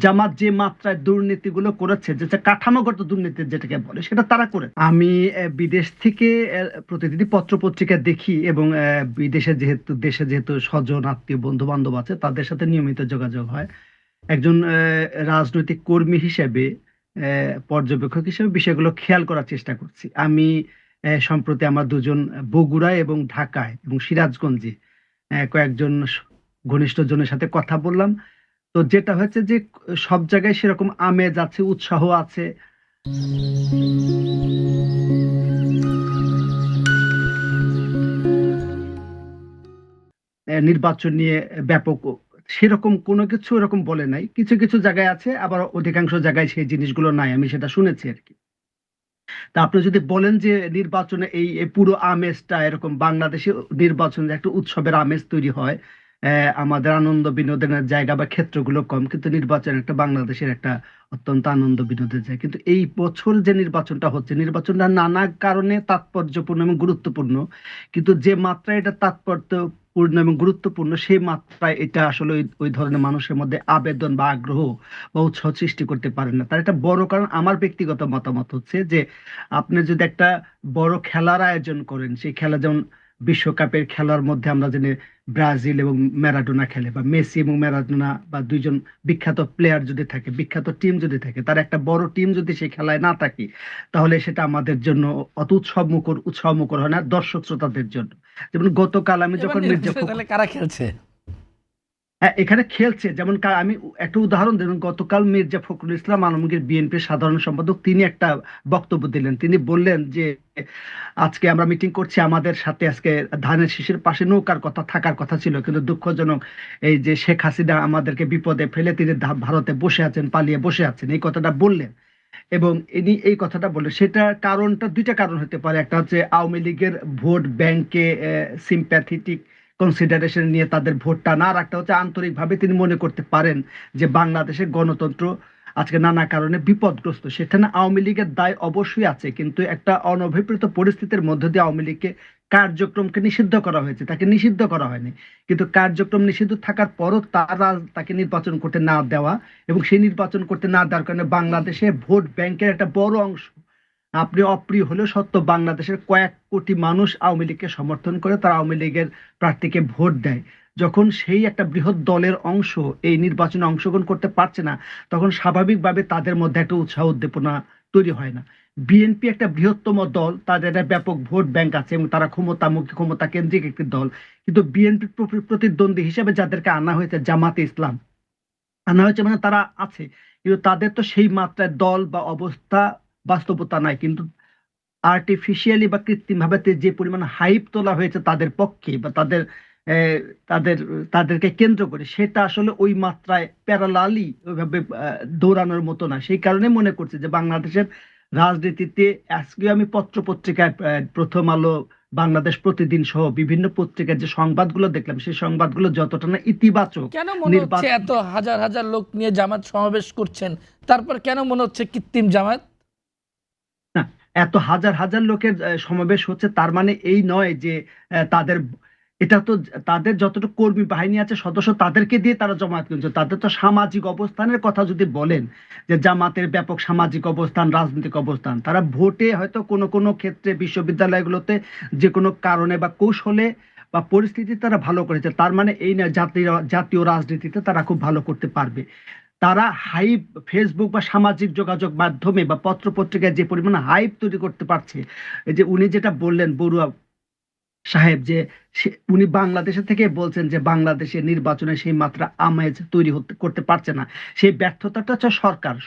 জামাত যে মাত্রায় দুর্নীতিগুলো করেছে, যেটা কাঠামোগত দুর্নীতি যেটাকে বলে, সেটা তারা করে। আমি বিদেশ থেকে প্রতিদিনই পত্র-পত্রিকা দেখি এবং দেশে যেহেতু স্বজন, আত্মীয়, বন্ধু-বান্ধব আছে, তাদের সাথে নিয়মিত যোগাযোগ হয়। একজন রাজনৈতিক কর্মী হিসেবে, পর্যবেক্ষক হিসেবে বিষয়গুলো খেয়াল করার চেষ্টা করছি। আমি সম্প্রতি আমার ২ জন বগুড়ায় এবং ঢাকায় এবং সিরাজগঞ্জে কয়েকজন ঘনিষ্ঠজনের সাথে কথা বললাম। তো যেটা হচ্ছে যে সব জায়গায় সেরকম আমেজ আছে, উৎসাহ আছে। নির্বাচন নিয়ে ব্যাপক সেরকম কোনো কিছু ওরকম বলে নাই। কিছু, কিছু জায়গায় আছে, আবার অধিকাংশ জায়গায় সেই জিনিসগুলো নাই। আমি সেটা শুনেছি আরকি। তা আপনি যদি বলেন যে নির্বাচনে এই পুরো আমেজটা এরকম বাংলাদেশে নির্বাচনে একটা উৎসবের আমেজ তৈরি হয়। আমাদের আনন্দ বিনোদনের জায়গা বা ক্ষেত্রগুলো কম। কিন্তু নির্বাচন একটা বাংলাদেশের একটা অত্যন্ত আনন্দ বিনোদের জায়গা। কিন্তু এই বছর যে নির্বাচনটা হচ্ছে, নির্বাচনটা নানা কারণে তাৎপর্যপূর্ণ এবং গুরুত্বপূর্ণ। কিন্তু যে মাত্রায় এটা তাৎপর্যপূর্ণ এবং গুরুত্বপূর্ণ, সেই মাত্রায় এটা আসলে ওই ধরনের মানুষের মধ্যে আবেদন বা আগ্রহ বা উৎসাহ সৃষ্টি করতে পারে না। তার একটা বড় কারণ আমার ব্যক্তিগত মতামত হচ্ছে যে আপনি যদি একটা বড় খেলার আয়োজন করেন, সেই খেলা যেমন বিশ্বকাপের খেলার মধ্যে আমরা জানি ব্রাজিল এবং ম্যারাডোনা খেলে, বা মেসি এবং ম্যারাডোনা, বা ২ জন বিখ্যাত প্লেয়ার যদি থাকে, বিখ্যাত টিম যদি থাকে, তার একটা বড় টিম যদি সেই খেলায় না থাকে, তাহলে সেটা আমাদের জন্য অত উৎসবমুখর হয় না দর্শক শ্রোতাদের জন্য। যেমন গতকাল আমি এবার যখন নির্বাচনে তাহলে কারা খেলছে? হ্যাঁ, এখানে খেলছে। যেমন আমি একটা উদাহরণ দেব। গতকাল মির্জা ফখরুল ইসলাম আলমগীর বিএনপির সাধারণ সম্পাদক তিনি একটা বক্তব্য দিলেন। তিনি বললেন যে আজকে আমরা মিটিং করছি, আমাদের সাথে আজকে ধানের শীষের পাশে নৌকার কথা থাকার কথা ছিল, কিন্তু দুঃখজনক এই যে শেখ হাসিনা আমাদেরকে বিপদে ফেলে তিনি ভারতে বসে আছেন, পালিয়ে বসে আছেন, এই কথাটা বললেন। এবং ইনি এই কথাটা বললেন, সেটার কারণটা ২টা কারণ হতে পারে। একটা হচ্ছে আওয়ামী লীগের ভোট ব্যাংকে সিম্প্যাথেটিক কনসিডারেশন নিয়ে তাদের ভোট টানা, আর একটা হচ্ছে আন্তরিকভাবে তিনি মনে করতে পারেন যে বাংলাদেশের গণতন্ত্র আজকে নানা কারণে বিপদগ্রস্ত। সেখানে আওয়ামী লীগের দায় অবশ্যই আছে, কিন্তু একটা অনভিপ্রেত পরিস্থিতির মধ্য দিয়ে আওয়ামী লীগকে কার্যক্রমকে নিষিদ্ধ করা হয়েছে, তাকে নিষিদ্ধ করা হয়নি। কিন্তু কার্যক্রম নিষিদ্ধ থাকার পরও তাকে নির্বাচন করতে না দেওয়া, এবং সেই নির্বাচন করতে না দেওয়ার কারণে বাংলাদেশে ভোট ব্যাংকের একটা বড় অংশ, আপনি অপ্রিয় হলেও সত্য, বাংলাদেশের কয়েক কোটি মানুষ আওয়ামী লীগকে সমর্থন করে, তারা আওয়ামী লীগের প্রার্থীকে ভোট দেয়। যখন সেই একটা বৃহৎ দলের অংশ এই নির্বাচনে অংশগ্রহণ করতে পারছে না, তখন স্বাভাবিকভাবে তাদের মধ্যে একটা উৎসাহ উদ্দীপনা তৈরি হয় না। বিএনপি একটা বৃহত্তম দল, তাদের একটা ব্যাপক ভোট ব্যাংক আছে এবং তারা ক্ষমতামুখী, ক্ষমতা কেন্দ্রিক একটি দল। কিন্তু বিএনপির প্রতিদ্বন্দ্বী হিসেবে যাদেরকে আনা হয়েছে, জামাতে ইসলাম আনা হয়েছে, মানে তারা আছে, কিন্তু তাদের তো সেই মাত্রায় দল বা অবস্থা, বাস্তবতা নাই। কিন্তু আর্টিফিশিয়ালি বা কৃত্রিম ভাবে যে পরিমাণ হাইপ তোলা হয়েছে তাদের পক্ষে, বা আহ, তাদের তাদেরকে কেন্দ্র করে, সেটা আসলে ওই মাত্রায় প্যারালালি ওইভাবে দৌড়ানোর মতো না। সেই কারণে মনে করছে যে বাংলাদেশের রাজনীতিতে, আজকে আমি পত্র পত্রিকায় প্রথম আলো, বাংলাদেশ প্রতিদিন সহ বিভিন্ন পত্রিকায় যে সংবাদগুলো দেখলাম, সেই সংবাদগুলো যতটা না ইতিবাচক কেন মনে হচ্ছে নির্বাচন। এত হাজার হাজার লোক নিয়ে জামাত সমাবেশ করছেন, তারপর কেন মনে হচ্ছে কৃত্রিম জামাত? না, এত হাজার হাজার লোকের সমাবেশ হচ্ছে, তার মানে এই নয় যে তাদের, এটা তো তাদের যতটুকু কর্মী বাহিনী আছে, সদস্য, তাদেরকে দিয়ে তারা জমায়েত করছে। তাদের তো সামাজিক অবস্থানের কথা যদি বলেন, যে জামাতের ব্যাপক সামাজিক অবস্থান, রাজনৈতিক অবস্থান, তারা ভোটে হয়তো কোনো কোনো ক্ষেত্রে বিশ্ববিদ্যালয়গুলোতে যে কোনো কারণে বা কৌশলে বা পরিস্থিতি তারা ভালো করেছে, তার মানে এই না জাতীয় জাতীয় রাজনীতিতে তারা খুব ভালো করতে পারবে। তারা হাইপ, ফেসবুক বা সামাজিক যোগাযোগ মাধ্যমে বা পত্র পত্রিকায় যে পরিমাণ হাইপ তৈরি করতে পারছে। এই যে উনি যেটা বললেন, বড়ুয়া সাহেব, যে উনি বাংলাদেশে থেকে বলছেন যে বাংলাদেশের নির্বাচনে সেই মাত্রা আমেজ তৈরি করতে পারছে না। সেই ব্যর্থতাটা হচ্ছে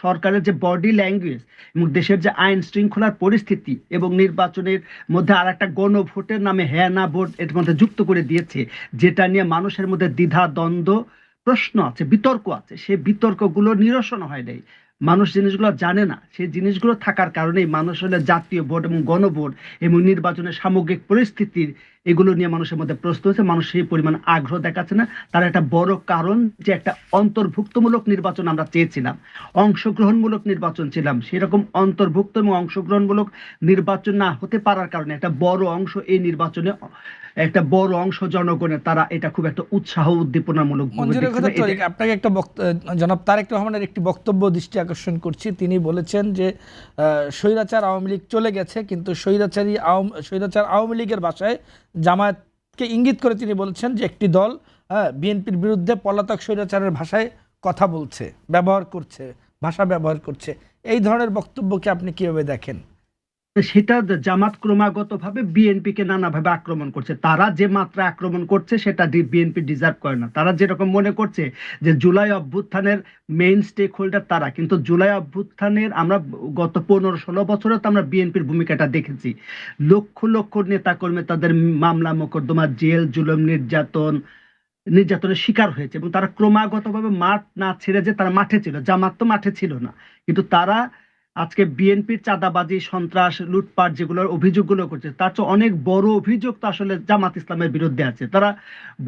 সরকারের যে বডি ল্যাঙ্গুয়েজ এবং দেশের যে আইন শৃঙ্খলার পরিস্থিতি, এবং নির্বাচনের মধ্যে আর একটা গণভোটের নামে হ্যাঁ না ভোট এর মধ্যে যুক্ত করে দিয়েছে, যেটা নিয়ে মানুষের মধ্যে দ্বিধা দ্বন্দ্ব, প্রশ্ন আছে, বিতর্ক আছে। সেই বিতর্কগুলো নিরসন হয় নাই, মানুষ জিনিসগুলো জানে না। সেই জিনিসগুলো থাকার কারণেই মানুষ হলে জাতীয় ভোট এবং গণভোট এবং নির্বাচনের সামগ্রিক পরিস্থিতির এগুলো নিয়ে মানুষের মধ্যে প্রশ্ন হচ্ছে, মানুষ সেই পরিমাণ আগ্রহ দেখাচ্ছে না। তার একটা বড় কারণ যে একটা অন্তর্ভুক্তমূলক নির্বাচন আমরা চেয়েছিলাম, অংশগ্রহণমূলক নির্বাচন ছিলাম, সেরকম অন্তর্ভুক্ত এবং অংশগ্রহণমূলক নির্বাচন না হতে পারার কারণে একটা বড় অংশ এই নির্বাচনে, একটা বড় অংশ জনগণের তারা এটা খুব একটা উৎসাহ উদ্দীপনামূলক ভাবে মঞ্জুরের দেখছে কথা না এটা। তরিক, আপনাকে একটা জনাব তারেক রহমানের একটি বক্তব্য দৃষ্টি আকর্ষণ করছি। তিনি বলেছেন যে স্বৈরাচার আওয়ামী লীগ চলে গেছে, কিন্তু স্বৈরাচার আওয়ামী লীগের ভাষায় জামায়াতকে ইঙ্গিত করে তিনি বলেছেন যে একটি দল বিএনপির বিরুদ্ধে পলাতক স্বৈরাচারের ভাষায় কথা বলছে, ভাষা ব্যবহার করছে। এই ধরনের বক্তব্যকে আপনি কিভাবে দেখেন? সেটা জামাত ক্রমাগত ভাবে বিএনপি কে নানাভাবে আক্রমণ করছে। তারা যে মাত্রা আক্রমণ করছে সেটা বিএনপি ডিজার্ভ করে না। তারা যেরকম মনে করছে যে জুলাই অভ্যুত্থানের মেইন স্টেক হোল্ডার তারা, কিন্তু জুলাই অভ্যুত্থানের আমরা গত 15-16 বছরে তো আমরা বিএনপির ভূমিকাটা দেখেছি। লক্ষ লক্ষ নেতা কর্মী তাদের মামলা মোকদ্দমা, জেল জুলুম নির্যাতনের শিকার হয়েছে, এবং তারা ক্রমাগতভাবে মাঠ না ছেড়ে যে তারা মাঠে ছিল। জামাত তো মাঠে ছিল না, কিন্তু তারা আজকে বিএনপির চাঁদাবাজি, সন্ত্রাস, লুটপাট যেগুলোর অভিযোগগুলো করছে, তার চেয়ে অনেক বড় অভিযোগ তো আসলে জামাত ইসলামের বিরুদ্ধে আছে। তারা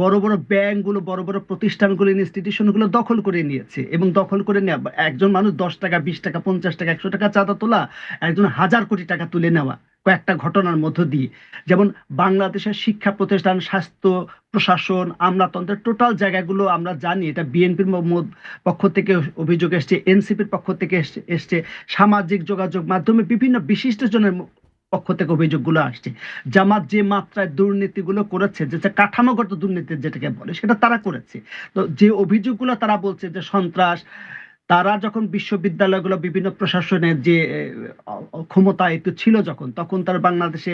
বড় বড় ব্যাংকগুলো, বড় বড় প্রতিষ্ঠানগুলো, ইনস্টিটিউশনগুলো দখল করে নিয়েছে, এবং দখল করে নেওয়া, একজন মানুষ 10 টাকা, 20 টাকা, 50 টাকা, 100 টাকা চাঁদা তোলা, একজন 1000 কোটি টাকা তুলে নেওয়া কয়েকটা ঘটনার মধ্য দিয়ে। যেমন বাংলাদেশের শিক্ষা প্রতিষ্ঠান, স্বাস্থ্য, প্রশাসন, আমলাতন্ত্রের টোটাল জায়গাগুলো আমরা জানি এটা বিএনপির পক্ষ থেকে অভিযোগ এসছে, এনসিপির পক্ষ থেকে এসছে, সামাজিক যোগাযোগ মাধ্যমে বিভিন্ন বিশিষ্ট জনের পক্ষ থেকে অভিযোগগুলো আসছে। জামাত যে মাত্রায় দুর্নীতিগুলো করেছে, যেটা কাঠামোগত দুর্নীতি যেটাকে বলে, সেটা তারা করেছে। তো যে অভিযোগগুলো তারা বলছে যে সন্ত্রাস, তারা যখন বিশ্ববিদ্যালয়গুলো বিভিন্ন প্রশাসনের যে ক্ষমতায় তো ছিল, যখন তখন তারা বাংলাদেশে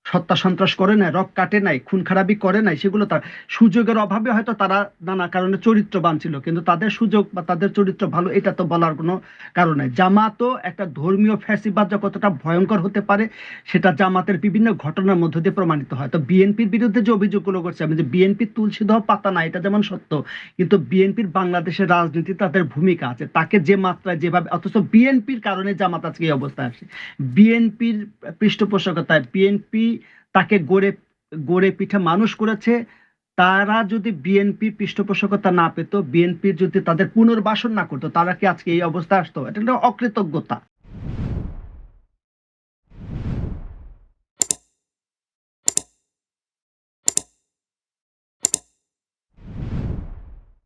হত্যা সন্ত্রাস করে নাই, রক কাটে নাই, খুন খারাপি করে নাই, সেগুলো তার সুযোগের অভাবে হয়তো তারা নানা কারণে চরিত্রবান ছিল, কিন্তু তাদের সুযোগ বা তাদের চরিত্র ভালো এটা তো বলার কোনো কারণ নাই। জামাতও একটা ধর্মীয় ফ্যাসিবাদ যে কতটা ভয়ঙ্কর হতে পারে সেটা জামাতের বিভিন্ন ঘটনার মধ্য দিয়ে প্রমাণিত হয়। তো বিএনপির বিরুদ্ধে যে অভিযোগগুলো করছে, আমি যে বিএনপির তুলসী দেওয়া পাতা না, এটা যেমন সত্য, কিন্তু বিএনপির বাংলাদেশের রাজনীতি তাদের ভূমিকা আছে, তাকে যে মাত্রায় যেভাবে, অথচ বিএনপির কারণে জামাত আজকে এই অবস্থায় আসে। বিএনপির পৃষ্ঠপোষকতায় বিএনপি তাকে গড়ে গড়ে পিঠে মানুষ করেছে। তারা যদি বিএনপির পৃষ্ঠপোষকতা না পেত, বিএনপির যদি তাদের পুনর্বাসন না করতো, তারা কি আজকে এই অবস্থা আসতো? এটা একটা অকৃতজ্ঞতা।